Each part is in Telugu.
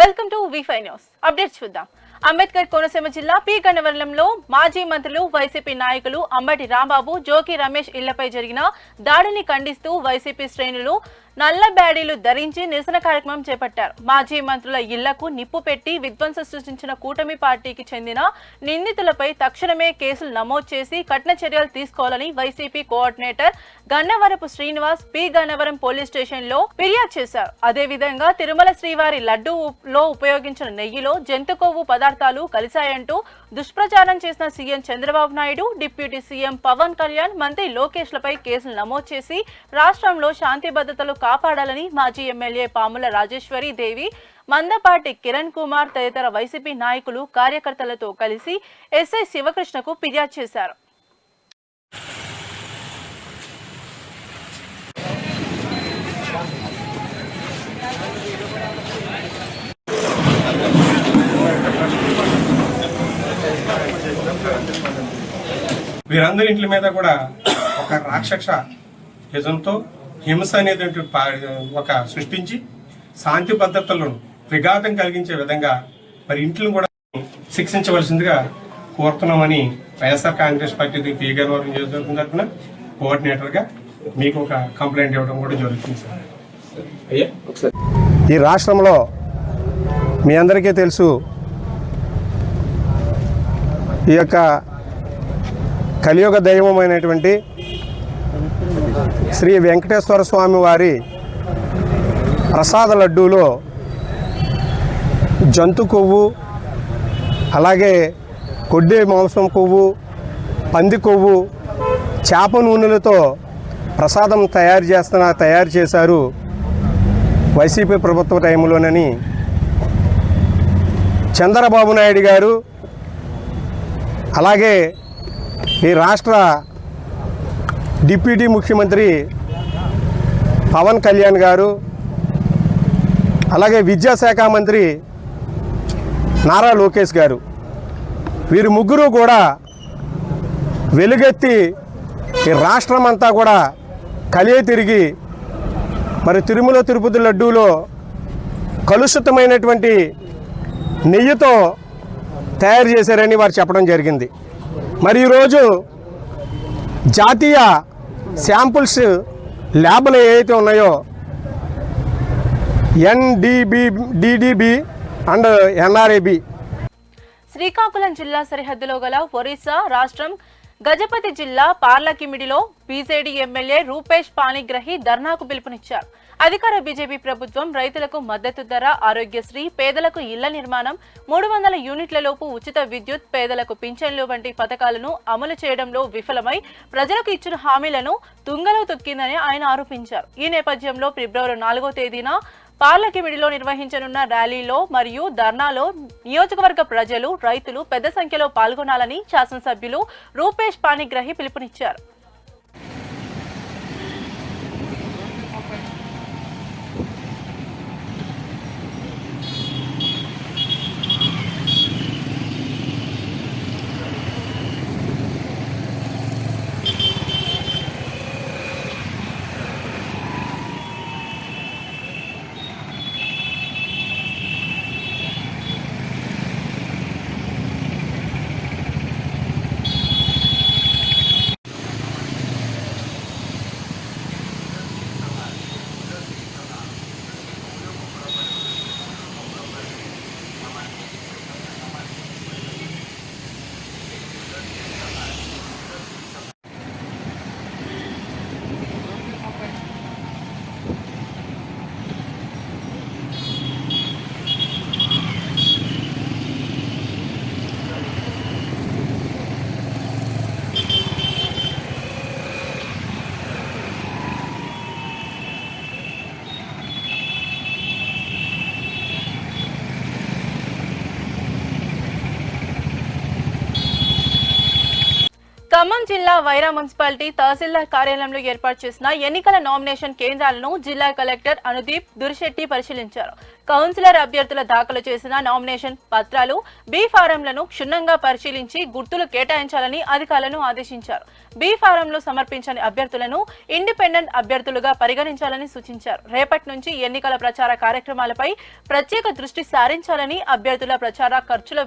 వెల్కమ్ టు వి5 న్యూస్ అప్డేట్స్ చూద్దాం. అంబేద్కర్ కోనసీమ జిల్లా పి గన్నవరంలో మాజీ మంత్రులు వైసీపీ నాయకులు అంబటి రాంబాబు, జోకి రమేష్ ఇళ్లపై జరిగిన దాడిని ఖండిస్తూ వైసీపీ శ్రేణులు నల్ల బ్యాడీలు ధరించి నిరసన కార్యక్రమం చేపట్టారు. మాజీ మంత్రుల ఇళ్లకు నిప్పు పెట్టి విధ్వంసం సృష్టించిన కూటమి పార్టీకి చెందిన నిందితులపై తక్షణమే కేసులు నమోదు చేసి కఠిన చర్యలు తీసుకోవాలని YCP coordinator Gannavarapu Srinivas P Gannavaram police station లో ఫిర్యాదు చేశారు. అదేవిధంగా తిరుమల శ్రీవారి లడ్డూలో ఉపయోగించిన నెయ్యిలో జంతు కొవ్వు పదార్థాలు కలిశాయంటూ దుష్ప్రచారం చేసిన CM Chandrababu Naidu, deputy CM Pawan Kalyan, మంత్రి లోకేష్ లపై కేసులు నమోదు చేసి రాష్ట్రంలో శాంతి భద్రతలు కాపాడాలని మాజీ ఎమ్మెల్యే పాముల రాజేశ్వరి దేవి, మందపాటి కిరణ్ కుమార్ తదితర వైసీపీ నాయకులు కార్యకర్తలతో కలిసి ఎస్ఐ శివకృష్ణకు ఫిర్యాదు చేశారు. వీరందరి ఇంట్ల మీద కూడా ఒక రాక్షస యజంతో హింస అనేటువంటి ఒక సృష్టించి శాంతి భద్రతలను విఘాతం కలిగించే విధంగా మరి ఇంట్లను కూడా శిక్షించవలసిందిగా కోరుతున్నామని వైఎస్ఆర్ కాంగ్రెస్ పార్టీ పి గన్నవరం నియోజకవర్గం తరఫున కోఆర్డినేటర్గా మీకు ఒక కంప్లైంట్ ఇవ్వడం కూడా జరుగుతుంది సార్. ఈ రాష్ట్రంలో మీ అందరికీ తెలుసు, ఈ యొక్క కలియుగ దైవమైనటువంటి శ్రీ వెంకటేశ్వర స్వామి వారి ప్రసాద లడ్డూలో జంతు కొవ్వు, అలాగే కొడ్డే మాంసం కొవ్వు, పంది కొవ్వు, చేప నూనెలతో ప్రసాదం తయారు చేశారు వైసీపీ ప్రభుత్వ టైంలోనని చంద్రబాబు నాయుడు గారు, అలాగే ఈ రాష్ట్ర డిప్యూటీ ముఖ్యమంత్రి పవన్ కళ్యాణ్ గారు, అలాగే విద్యాశాఖ మంత్రి నారా లోకేష్ గారు, వీరు ముగ్గురు కూడా వెలుగెత్తి ఈ రాష్ట్రం అంతా కూడా కలియ తిరిగి మరి తిరుమల తిరుపతి లడ్డూలో కలుషితమైనటువంటి నెయ్యితో తయారు చేశారని వారు చెప్పడం జరిగింది. మరి ఈరోజు జాతీయ శాంపుల్స్ ల్యాబ్లు ఏవైతే ఉన్నాయో NDDB అండ్ NRAB, శ్రీకాకుళం జిల్లా సరిహద్దులో గల ఒరిస్సా రాష్ట్రం గజపతి జిల్లా పార్లకిమిడిలో బీజేడీ ఎమ్మెల్యే రూపేష్ పాణిగ్రాహి ధర్నాకు పిలుపునిచ్చారు. అధికార బీజేపీ ప్రభుత్వం రైతులకు మద్దతు ధర, ఆరోగ్యశ్రీ, పేదలకు ఇళ్ల నిర్మాణం, 300 యూనిట్లలోపు ఉచిత విద్యుత్, పేదలకు పింఛన్లు వంటి పథకాలను అమలు చేయడంలో విఫలమై ప్రజలకు ఇచ్చిన హామీలను తుంగలో తొక్కిందని ఆయన ఆరోపించారు. ఈ నేపథ్యంలో ఫిబ్రవరి 4వ తేదీన పార్లకిమిడిలో నిర్వహించనున్న ర్యాలీలో మరియు ధర్నాలో నియోజకవర్గ ప్రజలు, రైతులు పెద్ద సంఖ్యలో పాల్గొనాలని శాసనసభ్యులు రూపేష్ పాణిగ్రాహి పిలుపునిచ్చారు. ఖమ్మం జిల్లా వైరా మున్సిపాలిటీ తహసీల్దార్ కార్యాలయంలో ఏర్పాటు చేసిన ఎన్నికల నామినేషన్ కేంద్రాలను జిల్లా కలెక్టర్ అనుదీప్ దురిశెట్టి పరిశీలించారు. కౌన్సిలర్ అభ్యర్థుల దాఖలు చేసిన నామినేషన్ పత్రాలు, బి ఫారంలను క్షుణ్ణంగా పరిశీలించి గుర్తులు కేటాయించాలని అధికారులను ఆదేశించారు. బి ఫారంలో సమర్పించని అభ్యర్థులను ఇండిపెండెంట్ అభ్యర్థులుగా పరిగణించాలని సూచించారు. రేపటి నుంచి ఎన్నికల ప్రచార కార్యక్రమాలపై ప్రత్యేక దృష్టి సారించాలని, అభ్యర్థుల ప్రచార ఖర్చుల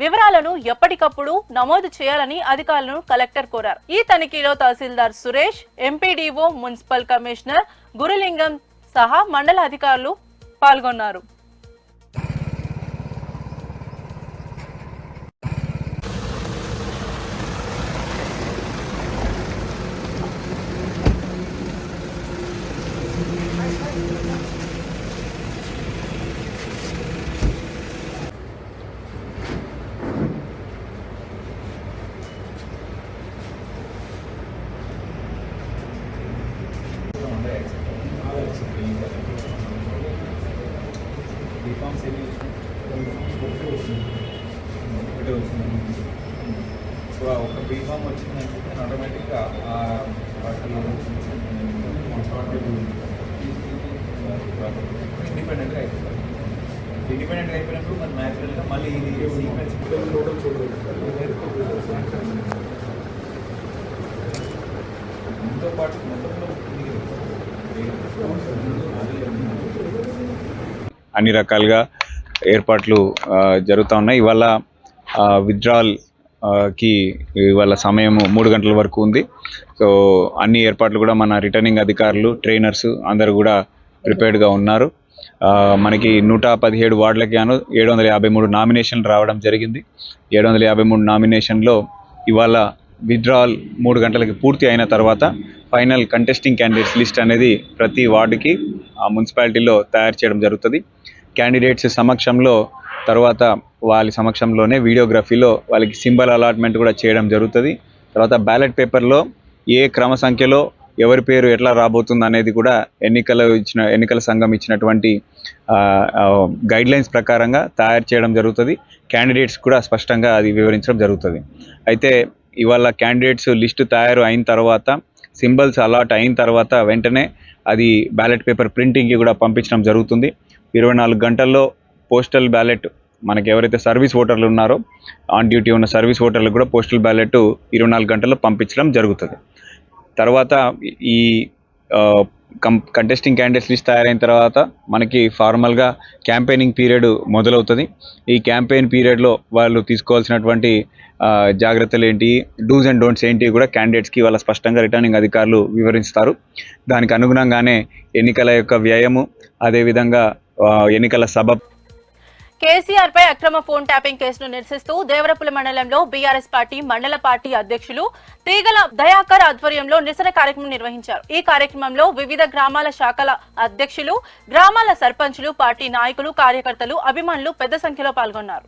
వివరాలను ఎప్పటికప్పుడు నమోదు చేయాలని అధికారులను కలెక్టర్ కోరారు. ఈ తనిఖీలో tahsildar Suresh, MPDO, municipal commissioner Gurulingam సహా మండల అధికారులు పాల్గొన్నారు. సో ఒక బీఫామ్ వచ్చిందంటే నేను ఆటోమేటిక్గా వాటిలో ఇండిపెండెంట్గా అయిపోతాను. ఇండిపెండెంట్గా అయిపోయినప్పుడు మన న్యాచురల్గా మళ్ళీ ఇది సీక్వెన్స్ దీంతో పాటు మొత్తంలో అన్ని రకాలుగా ఏర్పాట్లు జరుగుతూ ఉన్నాయి. ఇవాళ విత్డ్రాల్ కి ఇవాళ సమయం 3 గంటల వరకు ఉంది. సో అన్ని ఏర్పాట్లు కూడా మన రిటర్నింగ్ అధికారులు, ట్రైనర్స్ అందరూ కూడా ప్రిపేర్డ్గా ఉన్నారు. మనకి 117 వార్డులకి 753 నామినేషన్లు రావడం జరిగింది. 753 నామినేషన్లో ఇవాళ విత్డ్రాల్ 3 గంటలకి పూర్తి అయిన తర్వాత ఫైనల్ కంటెస్టింగ్ క్యాండిడేట్స్ లిస్ట్ అనేది ప్రతి వార్డుకి ఆ మున్సిపాలిటీలో తయారు చేయడం జరుగుతుంది. క్యాండిడేట్స్ సమక్షంలో తర్వాత వాళ్ళ సమక్షంలోనే వీడియోగ్రఫీలో వాళ్ళకి సింబల్ అలాట్మెంట్ కూడా చేయడం జరుగుతుంది. తర్వాత బ్యాలెట్ పేపర్లో ఏ క్రమ సంఖ్యలో ఎవరి పేరు ఎట్లా రాబోతుంది అనేది కూడా ఎన్నికల సంఘం ఇచ్చినటువంటి గైడ్లైన్స్ ప్రకారంగా తయారు చేయడం జరుగుతుంది. క్యాండిడేట్స్ కూడా స్పష్టంగా అది వివరించడం జరుగుతుంది. అయితే ఇవాళ క్యాండిడేట్స్ లిస్టు తయారు అయిన తర్వాత, సింబల్స్ అలాట్ అయిన తర్వాత వెంటనే అది బ్యాలెట్ పేపర్ ప్రింటింగ్కి కూడా పంపించడం జరుగుతుంది. 24 గంటల్లో పోస్టల్ బ్యాలెట్ మనకి ఎవరైతే సర్వీస్ ఓటర్లు ఉన్నారో ఆన్ డ్యూటీ ఉన్న సర్వీస్ ఓటర్లకు కూడా పోస్టల్ బ్యాలెట్ 24 గంటల్లో పంపించడం జరుగుతుంది. తర్వాత ఈ కంటెస్టింగ్ క్యాండిడేట్స్ లిస్ట్ తయారైన తర్వాత మనకి ఫార్మల్గా క్యాంపెయినింగ్ పీరియడ్ మొదలవుతుంది. ఈ క్యాంపెయిన్ పీరియడ్లో వాళ్ళు తీసుకోవాల్సినటువంటి జాగ్రత్తలు ఏంటి, డూస్ అండ్ డోంట్స్ ఏంటి కూడా క్యాండిడేట్స్కి వాళ్ళ స్పష్టంగా రిటర్నింగ్ అధికారులు వివరిస్తారు. దానికి అనుగుణంగానే ఎన్నికల యొక్క వ్యయము, అదేవిధంగా ఎన్నికల సభ. కేసీఆర్ పై అక్రమ ఫోన్ ట్యాపింగ్ కేసును నిరసిస్తూ దేవరపుల మండలంలో బీఆర్ఎస్ పార్టీ మండల పార్టీ అధ్యక్షులు తీగల దయాకర్ ఆధ్వర్యంలో నిరసన కార్యక్రమం నిర్వహించారు. ఈ కార్యక్రమంలో వివిధ గ్రామాల శాఖల అధ్యక్షులు, గ్రామాల సర్పంచులు, పార్టీ నాయకులు, కార్యకర్తలు, అభిమానులు పెద్ద సంఖ్యలో పాల్గొన్నారు.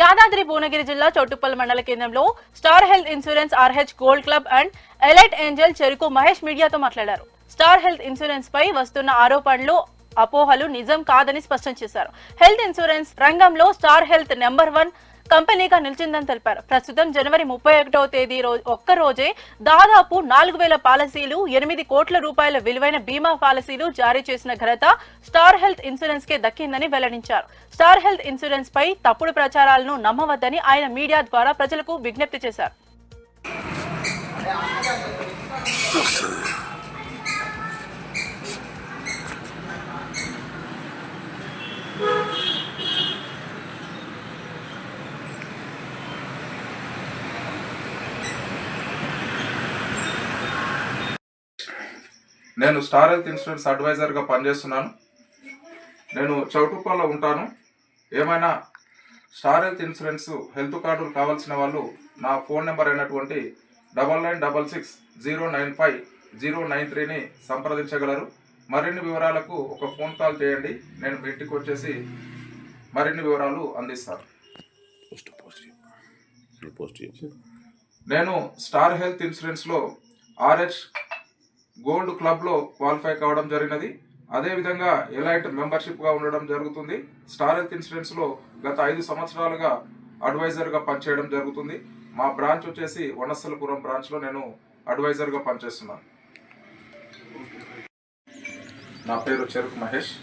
యాదాద్రి భువనగిరి జిల్లా చౌటుప్పల్ మండల కేంద్రంలో star health insurance RH gold club and elite Angel చెరుకు మహేష్ మీడియాతో మాట్లాడారు. స్టార్ హెల్త్ ఇన్సూరెన్స్ పై వస్తున్న ఆరోపణలు, అపోహలు నిజం కాదని స్పష్టం చేశారు. హెల్త్ ఇన్సూరెన్స్ రంగంలో స్టార్ హెల్త్ నెంబర్ 1 కంపెనీగా నిలిచిందని తెలిపారు. ప్రస్తుతం జనవరి 31వ తేదీ ఒక్క రోజే దాదాపు 4,000 పాలసీలు, 8 కోట్ల రూపాయల విలువైన బీమా పాలసీలు జారీ చేసిన ఘనత స్టార్ హెల్త్ ఇన్సూరెన్స్ కే దక్కిందని వెల్లడించారు. స్టార్ హెల్త్ ఇన్సూరెన్స్ పై తప్పుడు ప్రచారాలను నమ్మవద్దని ఆయన మీడియా ద్వారా ప్రజలకు విజ్ఞప్తి చేశారు. నేను స్టార్ హెల్త్ ఇన్సూరెన్స్ అడ్వైజర్గా పనిచేస్తున్నాను. నేను చౌటుప్పల్లో ఉంటాను. ఏమైనా స్టార్ హెల్త్ ఇన్సూరెన్స్ హెల్త్ కార్డులు కావాల్సిన వాళ్ళు నా ఫోన్ నెంబర్ అయినటువంటి 9966095093ని సంప్రదించగలరు. మరిన్ని వివరాలకు ఒక ఫోన్ కాల్ చేయండి. నేను మీ ఇంటికి వచ్చేసి మరిన్ని వివరాలు అందిస్తాను. నేను స్టార్ హెల్త్ ఇన్సూరెన్స్లో RH గోల్డ్ క్లబ్లో క్వాలిఫై కావడం జరిగినది. అదేవిధంగా ఎలైట్ మెంబర్షిప్గా ఉండడం జరుగుతుంది. స్టార్ హెల్త్ ఇన్సూరెన్స్లో గత 5 సంవత్సరాలుగా అడ్వైజర్గా పనిచేయడం జరుగుతుంది. మా బ్రాంచ్ వచ్చేసి వనస్థలపురం బ్రాంచ్లో నేను అడ్వైజర్గా పనిచేస్తున్నాను. నా పేరు చెరుకు మహేష్.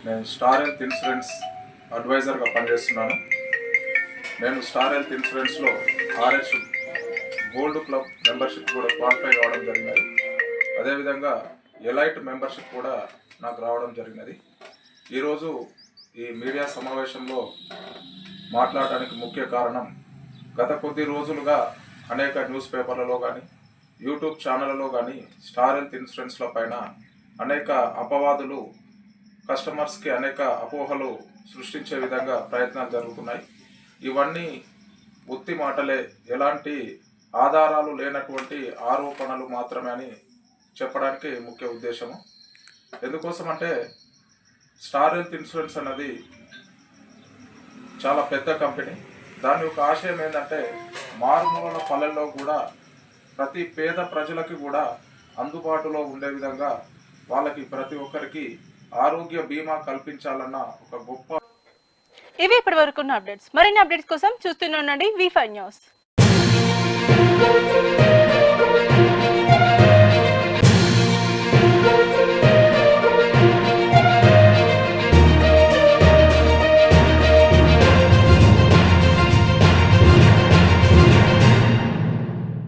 నేను స్టార్ హెల్త్ ఇన్సూరెన్స్ అడ్వైజర్గా పనిచేస్తున్నాను. నేను స్టార్ హెల్త్ ఇన్సూరెన్స్లో RH గోల్డ్ క్లబ్ మెంబర్షిప్ కూడా క్వాలిఫై కావడం జరిగినది. అదేవిధంగా ఎలైట్ మెంబర్షిప్ కూడా నాకు రావడం జరిగినది. ఈరోజు ఈ మీడియా సమావేశంలో మాట్లాడడానికి ముఖ్య కారణం, గత కొద్ది రోజులుగా అనేక న్యూస్ పేపర్లలో కానీ యూట్యూబ్ ఛానళ్ళలో కానీ స్టార్ హెల్త్ ఇన్సూరెన్స్ల పైన అనేక అపవాదులు, కస్టమర్స్కి అనేక అపోహలు సృష్టించే విధంగా ప్రయత్నాలు జరుగుతున్నాయి. ఇవన్నీ ఉత్తి మాటలే, ఎలాంటి ఆధారాలు లేనటువంటి ఆరోపణలు మాత్రమే అని చెప్పడానికి ముఖ్య ఉద్దేశము. ఎందుకోసం అంటే స్టార్ హెల్త్ ఇన్సూరెన్స్ అన్నది చాలా పెద్ద కంపెనీ. దాని యొక్క ఆశయం ఏంటంటే మారుమూల పల్లెల్లో కూడా ప్రతి పేద ప్రజలకి కూడా అందుబాటులో ఉండే విధంగా వాళ్ళకి ప్రతి ఒక్కరికి ఆరోగ్య బీమా కల్పించాలన్న ఒక గొప్ప. ఇవి ఇప్పటి వరకున్న అప్డేట్స్. మరిన్ని అప్డేట్స్ కోసం చూస్తూనే ఉండండి V5 న్యూస్.